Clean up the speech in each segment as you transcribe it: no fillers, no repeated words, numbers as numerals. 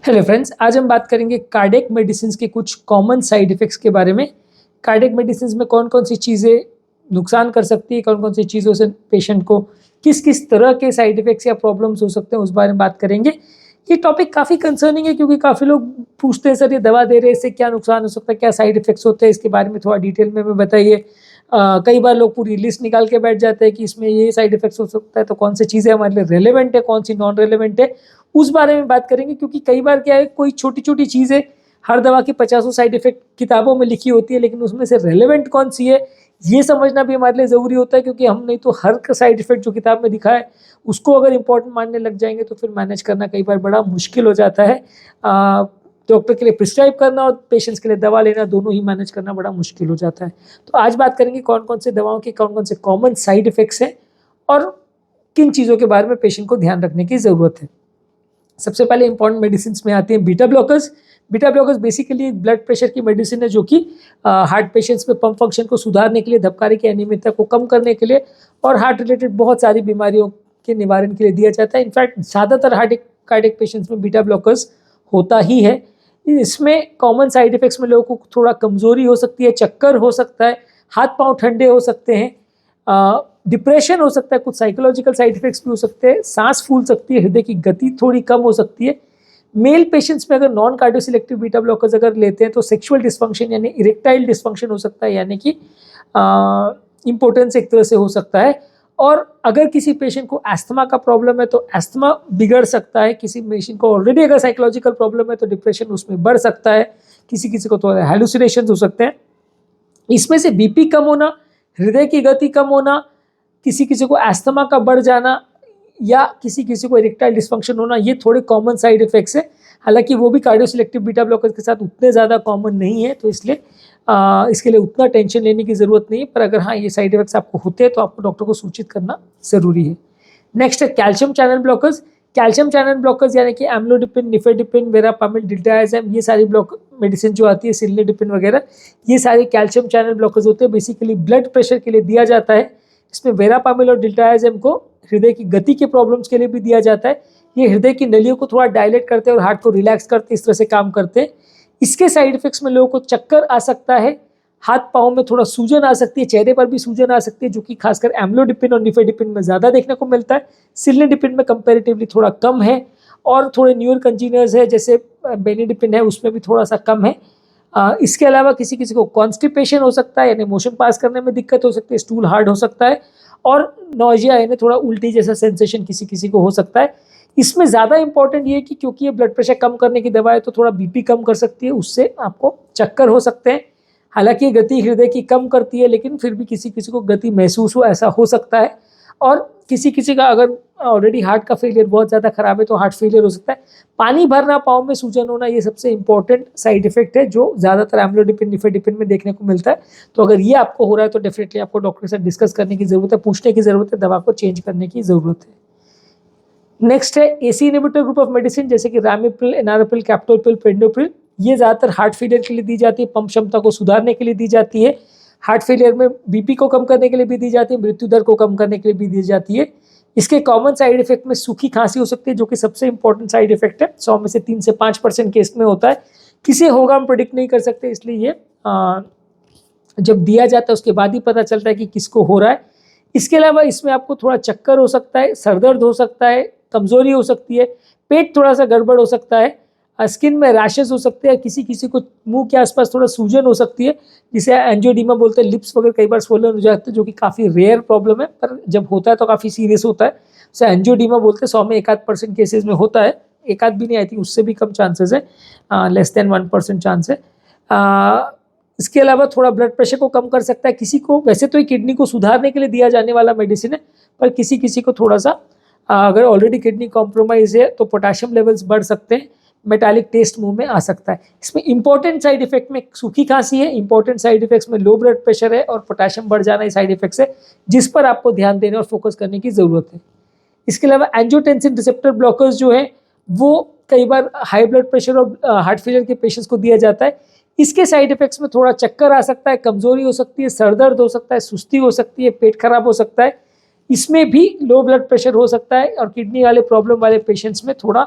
Hello friends, आज हम बात करेंगे कार्डियक मेडिसिन के कुछ कॉमन साइड इफ़ेक्ट्स के बारे में। कार्डियक मेडिसिन में कौन कौन सी चीज़ें नुकसान कर सकती है, कौन कौन सी चीज़ों से पेशेंट को किस किस तरह के साइड इफ़ेक्ट्स या प्रॉब्लम्स हो सकते हैं, उस बारे में बात करेंगे। ये टॉपिक काफ़ी कंसर्निंग है क्योंकि काफ़ी लोग पूछते हैं, सर ये दवा दे रहे हैं, इससे क्या नुकसान हो सकता है, क्या साइड इफ़ेक्ट्स होते हैं, इसके बारे में थोड़ा डिटेल में हमें बताइए। कई बार लोग पूरी लिस्ट निकाल के बैठ जाते हैं कि इसमें ये साइड इफ़ेक्ट्स हो सकता है, तो कौन सी चीज़ें हमारे लिए रेलेवेंट है, कौन सी नॉन रेलेवेंट है, उस बारे में बात करेंगे। क्योंकि कई बार क्या है, कोई छोटी-छोटी चीज़ें हर दवा की 50 साइड इफ़ेक्ट किताबों में लिखी होती है, लेकिन उसमें से रेलेवेंट कौन सी है, ये समझना भी हमारे लिए ज़रूरी होता है। क्योंकि हम नहीं तो हर साइड इफ़ेक्ट जो किताब में दिखा है, उसको अगर इम्पोर्टेंट मानने लग जाएँगे, तो फिर मैनेज करना कई बार बड़ा मुश्किल हो जाता है। डॉक्टर के लिए प्रिस्क्राइब करना और पेशेंट्स के लिए दवा लेना, दोनों ही मैनेज करना बड़ा मुश्किल हो जाता है। तो आज बात करेंगे कौन-कौन से दवाओं के कौन-कौन से कॉमन साइड इफ़ेक्ट्स हैं और किन चीज़ों के बारे में पेशेंट को ध्यान रखने की ज़रूरत है। सबसे पहले इंपॉर्टेंट मेडिसिन में आती हैं beta blockers. Beta blockers basically एक ब्लड प्रेशर की मेडिसिन है, जो कि हार्ट पेशेंट्स में पंप फंक्शन को सुधारने के लिए, धबकारी की अनियमितता को कम करने के लिए और हार्ट रिलेटेड बहुत सारी बीमारियों के निवारण के लिए दिया जाता है। इनफैक्ट ज़्यादातर कार्डियक पेशेंट्स में बीटा ब्लॉकर्स होता ही है। इसमें कॉमन साइड इफ़ेक्ट्स में लोगों को थोड़ा कमज़ोरी हो सकती है, चक्कर हो सकता है, हाथ-पाँव ठंडे हो सकते हैं, डिप्रेशन हो सकता है, कुछ साइकोलॉजिकल साइड इफ़ेक्ट्स भी हो सकते हैं, सांस फूल सकती है, हृदय की गति थोड़ी कम हो सकती है। मेल पेशेंट्स में अगर नॉन कार्डियोसिलेक्टिव बीटा ब्लॉकर्स अगर लेते हैं, तो सेक्सुअल डिस्फंक्शन यानी इरेक्टाइल डिस्फंक्शन हो सकता है, यानी कि इम्पोर्टेंस एक तरह से हो सकता है। और अगर किसी पेशेंट को एस्थमा का प्रॉब्लम है, तो एस्थमा बिगड़ सकता है। किसी पेशेंट को ऑलरेडी अगर साइकोलॉजिकल प्रॉब्लम है, तो डिप्रेशन उसमें बढ़ सकता है। किसी को तो हैलुसिनेशंस हो सकते हैं। इसमें से बीपी कम होना, हृदय की गति कम होना, किसी को एस्थमा का बढ़ जाना या किसी को इरेक्टाइल डिस्फंक्शन होना, ये थोड़े कॉमन साइड इफ़ेक्ट्स हैं। हालांकि वो भी कार्डियोसिलेक्टिव बीटा ब्लॉकर्स के साथ उतने ज़्यादा कॉमन नहीं है, तो इसलिए इसके लिए उतना टेंशन लेने की ज़रूरत नहीं है। पर अगर हाँ, ये साइड इफ़ेक्ट्स आपको होते हैं, तो आपको डॉक्टर को सूचित करना ज़रूरी है। नेक्स्ट है calcium channel blockers. Calcium channel blockers यानी कि एम्लोडिपिन, निफेडिपिन, वेरापामिल, डिल्टायाज़ेम, ये सारी ब्लॉक मेडिसिन जो आती है, सिल्नेडिपिन वगैरह, ये सारे कैल्शियम चैनल ब्लॉकर्स होते हैं। बेसिकली ब्लड प्रेशर के लिए दिया जाता है। इसमें वेरापामिल और डिल्टायाज़ेम को हृदय की गति के प्रॉब्लम्स के लिए भी दिया जाता है। ये हृदय की नलियों को थोड़ा डायलेट करते हैं और हार्ट को रिलैक्स करते हैं, इस तरह से काम करते हैं। इसके साइड इफ़ेक्ट्स में लोगों को चक्कर आ सकता है, हाथ-पाँव में थोड़ा सूजन आ सकती है, चेहरे पर भी सूजन आ सकती है, जो कि खासकर एम्लोडिपिन और निफेडिपिन में ज़्यादा देखने को मिलता है। सिल्नेडिपिन में कंपैरेटिवली थोड़ा कम है और थोड़े न्यूअर कंजीनियर्स है, जैसे बेनिडिपिन है, उसमें भी थोड़ा-सा कम है। इसके अलावा किसी को कॉन्स्टिपेशन हो सकता है, यानी मोशन पास करने में दिक्कत हो सकती है, स्टूल हार्ड हो सकता है और नॉजिया यानी थोड़ा उल्टी जैसा सेंसेशन किसी को हो सकता है। इसमें ज़्यादा इंपॉर्टेंट ये है कि क्योंकि ये ब्लड प्रेशर कम करने की दवा है, तो थोड़ा बीपी कम कर सकती है, उससे आपको चक्कर हो सकते हैं। हालांकि गति हृदय की कम करती है, लेकिन फिर भी किसी को गति महसूस हो, ऐसा हो सकता है। और किसी का अगर ऑलरेडी हार्ट का फेलियर बहुत ज़्यादा खराब है, तो हार्ट फेलियर हो सकता है। पानी भरना, पाँव में सूजन होना, ये सबसे इंपॉर्टेंट साइड इफेक्ट है, जो ज़्यादातर एम्लोडिपिन, निफेडिपिन में देखने को मिलता है। तो अगर ये आपको हो रहा है, तो डेफिनेटली आपको डॉक्टर के साथ डिस्कस करने की ज़रूरत है, पूछने की ज़रूरत है, दवा को चेंज करने की ज़रूरत है। नेक्स्ट है AC inhibitor group of medicine, जैसे कि रामिप्रिल, एनारोपिल, कैप्टोप्रिल, पेंडोप्रिल। ये ज़्यादातर हार्ट फेलियर के लिए दी जाती है, पंप क्षमता को सुधारने के लिए दी जाती है, हार्ट फेलियर में बीपी को कम करने के लिए भी दी जाती है, मृत्यु दर को कम करने के लिए भी दी जाती है। इसके कॉमन साइड इफेक्ट में सूखी खांसी हो सकती है, जो कि सबसे इंपॉर्टेंट साइड इफेक्ट है। 100 में से 3 से 5% केस में होता है। किसे होगा हम प्रेडिक्ट नहीं कर सकते, इसलिए ये जब दिया जाता है उसके बाद ही पता चलता है कि किसको हो रहा है। इसके अलावा इसमें आपको थोड़ा चक्कर हो सकता है, सरदर्द हो सकता है, कमज़ोरी हो सकती है, पेट थोड़ा सा गड़बड़ हो सकता है, स्किन में रैशेस हो सकते हैं, किसी को मुंह के आसपास थोड़ा सूजन हो सकती है, जिसे एंजियोडीमा बोलते हैं। लिप्स वगैरह कई बार स्वोलन हो जाते हैं, जो कि काफ़ी रेयर प्रॉब्लम है, पर जब होता है तो काफ़ी सीरियस होता है। उसे एंजियोडीमा बोलते हैं। 100 में 1-8% केसेज में होता है, एक आध भी नहीं, आई थिंक उससे भी कम चांसेस है, लेस देन 1% चांस है। इसके अलावा थोड़ा ब्लड प्रेशर को कम कर सकता है। किसी को, वैसे तो ये किडनी को सुधारने के लिए दिया जाने वाला मेडिसिन है, पर किसी को थोड़ा सा अगर ऑलरेडी किडनी कॉम्प्रोमाइज है, तो पोटेशियम लेवल्स बढ़ सकते हैं, मेटालिक टेस्ट मुंह में आ सकता है। इसमें इंपॉर्टेंट साइड इफेक्ट में सूखी खांसी है, इंपॉर्टेंट साइड इफेक्ट्स में लो ब्लड प्रेशर है और पोटेशियम बढ़ जाना, ये साइड इफेक्ट्स है, जिस पर आपको ध्यान देने और फोकस करने की ज़रूरत है। इसके अलावा एंजियोटेंसिन रिसेप्टर ब्लॉकर्स जो है, वो कई बार हाई ब्लड प्रेशर और हार्ट फेलियर के पेशेंट्स को दिया जाता है। इसके साइड इफेक्ट्स में थोड़ा चक्कर आ सकता है, कमजोरी हो सकती है, सरदर्द हो सकता है, सुस्ती हो सकती है, पेट खराब हो सकता है। इसमें भी लो ब्लड प्रेशर हो सकता है और किडनी वाले प्रॉब्लम वाले पेशेंट्स में थोड़ा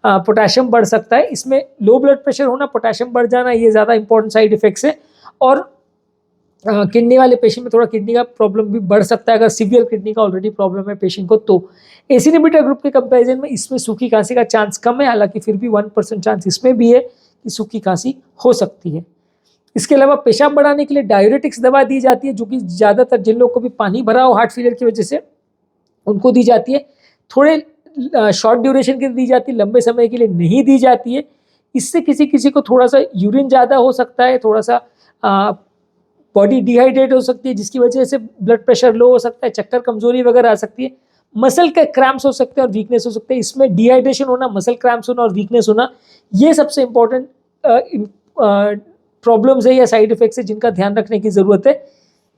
पोटेशियम बढ़ सकता है। इसमें लो ब्लड प्रेशर होना, पोटेशियम बढ़ जाना, ये ज़्यादा इंपॉर्टेंट साइड इफेक्ट्स है। और किडनी वाले पेशेंट में थोड़ा किडनी का प्रॉब्लम भी बढ़ सकता है अगर सीवियर किडनी का ऑलरेडी प्रॉब्लम है पेशेंट को। तो एसी इनहिबिटर ग्रुप के कंपैरिजन में इसमें सूखी खांसी का चांस कम है, हालांकि फिर भी 1% चांस इसमें भी है कि सूखी खांसी हो सकती है। इसके अलावा पेशाब बढ़ाने के लिए डायूरेटिक्स दवा दी जाती है, जो कि ज़्यादातर जिन लोगों को भी पानी भरा हो हार्ट फेलियर की वजह से उनको दी जाती है। थोड़े शॉर्ट ड्यूरेशन के लिए दी जाती है, लंबे समय के लिए नहीं दी जाती है। इससे किसी किसी को थोड़ा सा यूरिन ज़्यादा हो सकता है, थोड़ा सा बॉडी डिहाइड्रेट हो सकती है, जिसकी वजह से ब्लड प्रेशर लो हो सकता है, चक्कर कमजोरी वगैरह आ सकती है, मसल के क्रैम्प्स हो सकते हैं और वीकनेस हो सकते हैं। इसमें डिहाइड्रेशन होना, मसल क्रैम्प्स होना और वीकनेस होना, ये सबसे इंपॉर्टेंट प्रॉब्लम्स है या साइड इफेक्ट्स है जिनका ध्यान रखने की जरूरत है।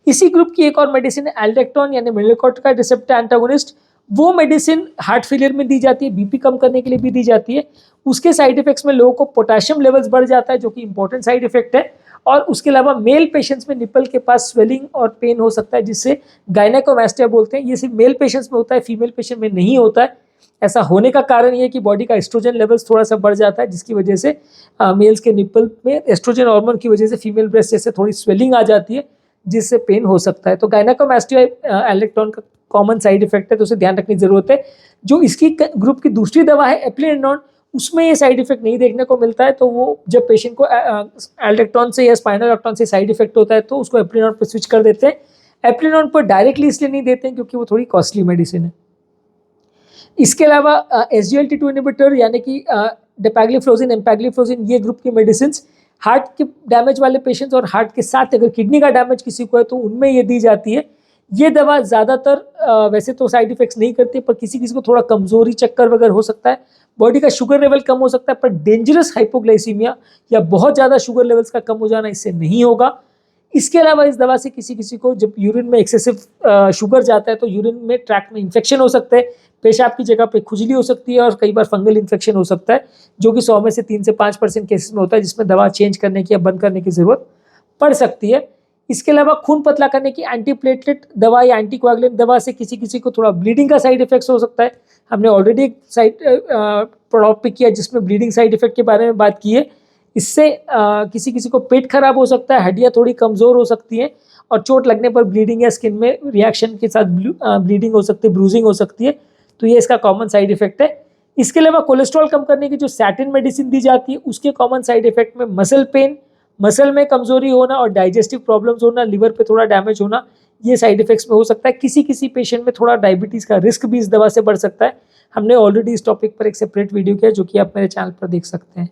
इसी ग्रुप की एक और मेडिसिन है एल्डेक्टोन यानी मिनरलोकॉर्टिकॉइड रिसेप्टर एंटागोनिस्ट। वो मेडिसिन हार्ट फेलियर में दी जाती है, बीपी कम करने के लिए भी दी जाती है। उसके साइड इफेक्ट्स में लोगों को पोटेशियम लेवल्स बढ़ जाता है, जो कि इंपॉर्टेंट साइड इफेक्ट है। और उसके अलावा मेल पेशेंट्स में निपल के पास स्वेलिंग और पेन हो सकता है, जिससे गायनेकोमास्टिया बोलते हैं। ये सिर्फ मेल पेशेंट्स में होता है, फीमेल पेशेंट में नहीं होता है। ऐसा होने का कारण ये है कि बॉडी का एस्ट्रोजन लेवल्स थोड़ा सा बढ़ जाता है, जिसकी वजह से मेल्स के निपल में एस्ट्रोजन हार्मोन की वजह से फीमेल ब्रेस्ट जैसे थोड़ी स्वेलिंग आ जाती है, जिससे पेन हो सकता है। तो गायनेकोमास्टिया एलेक्ट्रॉन का कॉमन साइड इफेक्ट है, तो उसे ध्यान रखने की जरूरत है। जो इसकी ग्रुप की दूसरी दवा है एप्लिनेडॉन, उसमें ये साइड इफेक्ट नहीं देखने को मिलता है। तो वो जब पेशेंट को एल्डेक्टॉन से या स्पाइनोलेक्टॉन से साइड इफेक्ट होता है तो उसको एप्लिनेडॉन पर स्विच कर देते हैं। एप्लिनेडॉन पर डायरेक्टली इसलिए नहीं देते हैं क्योंकि वो थोड़ी कॉस्टली मेडिसिन है। इसके अलावा SGLT2 इनहिबिटर यानी कि डेपैग्लिफ्लोजिन, एम्पैग्लिफ्लोजिन, ये ग्रुप की मेडिसिन हार्ट के डैमेज वाले पेशेंट्स और हार्ट के साथ अगर किडनी का डैमेज किसी को है तो उनमें ये दी जाती है। ये दवा ज़्यादातर वैसे तो साइड इफेक्ट्स नहीं करती, पर किसी किसी को थोड़ा कमजोरी, चक्कर वगैरह हो सकता है, बॉडी का शुगर लेवल कम हो सकता है, पर डेंजरस हाइपोग्लाइसीमिया या बहुत ज़्यादा शुगर लेवल्स का कम हो जाना इससे नहीं होगा। इसके अलावा इस दवा से किसी किसी को जब यूरिन में एक्सेसिव शुगर जाता है तो यूरिन में ट्रैक्ट में इन्फेक्शन हो सकता है, पेशाब की जगह पे खुजली हो सकती है और कई बार फंगल इन्फेक्शन हो सकता है, जो कि 100 में से 3 से 5% केसेस में होता है, जिसमें दवा चेंज करने की या बंद करने की जरूरत पड़ सकती है। इसके अलावा खून पतला करने की एंटीप्लेटलेट दवा या एंटीकोएगुलेंट दवा से किसी किसी को थोड़ा ब्लीडिंग का साइड इफेक्ट्स हो सकता है। हमने ऑलरेडी एक साइड प्रोडक्ट पिक किया जिसमें ब्लीडिंग साइड इफेक्ट के बारे में बात की है। इससे किसी किसी को पेट खराब हो सकता है, हड्डियाँ थोड़ी कमज़ोर हो सकती हैं और चोट लगने पर ब्लीडिंग या स्किन में रिएक्शन के साथ ब्लीडिंग हो सकती है, ब्रूजिंग हो सकती है। तो ये इसका कॉमन साइड इफेक्ट है। इसके अलावा कोलेस्ट्रॉल कम करने की जो सैटिन मेडिसिन दी जाती है उसके कॉमन साइड इफेक्ट में मसल पेन, मसल में कमजोरी होना और डाइजेस्टिव प्रॉब्लम्स होना, लिवर पे थोड़ा डैमेज होना, ये साइड इफेक्ट्स में हो सकता है। किसी किसी पेशेंट में थोड़ा डायबिटीज़ का रिस्क भी इस दवा से बढ़ सकता है। हमने ऑलरेडी इस टॉपिक पर एक सेपरेट वीडियो किया जो कि आप मेरे चैनल पर देख सकते हैं।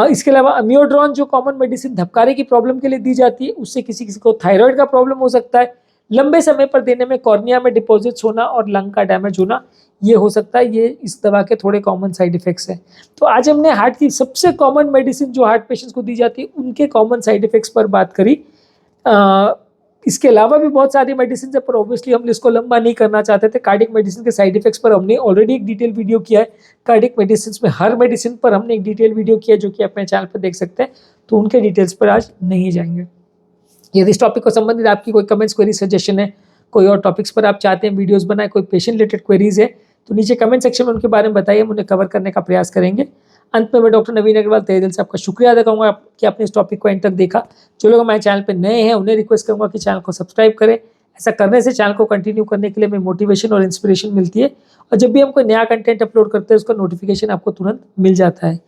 इसके अलावा अमियोड्रॉन जो कॉमन मेडिसिन धबकारे की प्रॉब्लम के लिए दी जाती है, उससे किसी किसी को थायराइड का प्रॉब्लम हो सकता है। लंबे समय पर देने में कॉर्निया में डिपॉजिट्स होना और लंग का डैमेज होना, ये हो सकता है। ये इस दवा के थोड़े कॉमन साइड इफेक्ट्स हैं। तो आज हमने हार्ट की सबसे कॉमन मेडिसिन जो हार्ट पेशेंट्स को दी जाती है उनके कॉमन साइड इफेक्ट्स पर बात करी। इसके अलावा भी बहुत सारी मेडिसिन है, पर ऑब्वियसली हम इसको लंबा नहीं करना चाहते थे। कार्डियक मेडिसिन के साइड इफेक्ट्स पर हमने ऑलरेडी एक डिटेल वीडियो किया है। कार्डियक मेडिसिन में हर मेडिसिन पर हमने एक डिटेल वीडियो किया है जो कि अपने चैनल पर देख सकते हैं, तो उनके डिटेल्स पर आज नहीं जाएंगे। यदि इस टॉपिक को संबंधित आपकी कोई कमेंट्स, क्वेरी, सजेशन है, कोई और टॉपिक्स पर आप चाहते हैं वीडियोस बनाए, कोई पेशेंट रिलेटेड क्वेरीज है, तो नीचे कमेंट सेक्शन में उनके बारे में बताइए, हम उन्हें कवर करने का प्रयास करेंगे। अंत में मैं डॉक्टर नवीन अग्रवाल तहे दिल से आपका शुक्रिया अदा करूँगा कि आपने इस टॉपिक को एंड तक देखा। जो लोग हमारे चैनल पर नए हैं उन्हें रिक्वेस्ट करूँगा कि चैनल को सब्सक्राइब करें। ऐसा करने से चैनल को कंटिन्यू करने के लिए हमें मोटिवेशन और इंस्पिरेशन मिलती है, और जब भी हम कोई नया कंटेंट अपलोड करते हैं उसका नोटिफिकेशन आपको तुरंत मिल जाता है।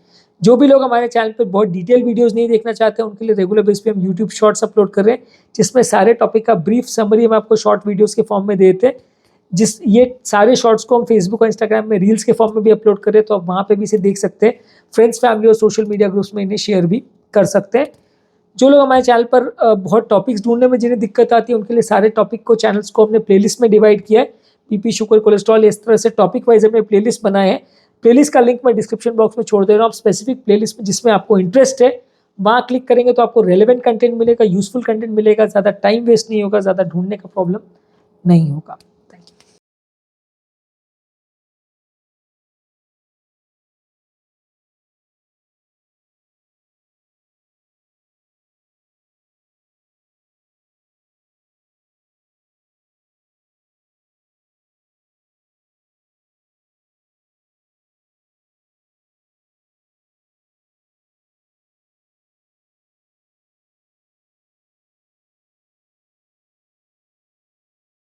जो भी लोग हमारे चैनल पर बहुत डिटेल वीडियोस नहीं देखना चाहते हैं उनके लिए रेगुलर बेस पे हम यूट्यूब शॉर्ट्स अपलोड कर रहे हैं, जिसमें सारे टॉपिक का ब्रीफ समरी हम आपको शॉर्ट वीडियोस के फॉर्म में देते हैं। ये सारे शॉर्ट्स को हम फेसबुक और इंस्टाग्राम में रील्स के फॉर्म में भी अपलोड कर रहे हैं, तो आप वहाँ पे भी इसे देख सकते हैं। फ्रेंड्स, फैमिली और सोशल मीडिया ग्रुप्स में इन्हें शेयर भी कर सकते हैं। जो लोग हमारे चैनल पर बहुत टॉपिक्स ढूंढने में जिन्हें दिक्कत आती है उनके लिए सारे टॉपिक को, चैनल्स को हमने प्लेलिस्ट में डिवाइड किया है। बीपी, शुगर, कोलेस्ट्रॉल, इस तरह से टॉपिक वाइज हमने प्लेलिस्ट बनाए हैं। प्लेलिस्ट का लिंक मैं डिस्क्रिप्शन बॉक्स में छोड़ दे रहा हूँ। आप स्पेसिफिक प्लेलिस्ट में जिसमें आपको इंटरेस्ट है वहाँ क्लिक करेंगे तो आपको रेलेवेंट कंटेंट मिलेगा, यूजफुल कंटेंट मिलेगा, ज़्यादा टाइम वेस्ट नहीं होगा, ज़्यादा ढूंढने का प्रॉब्लम नहीं होगा।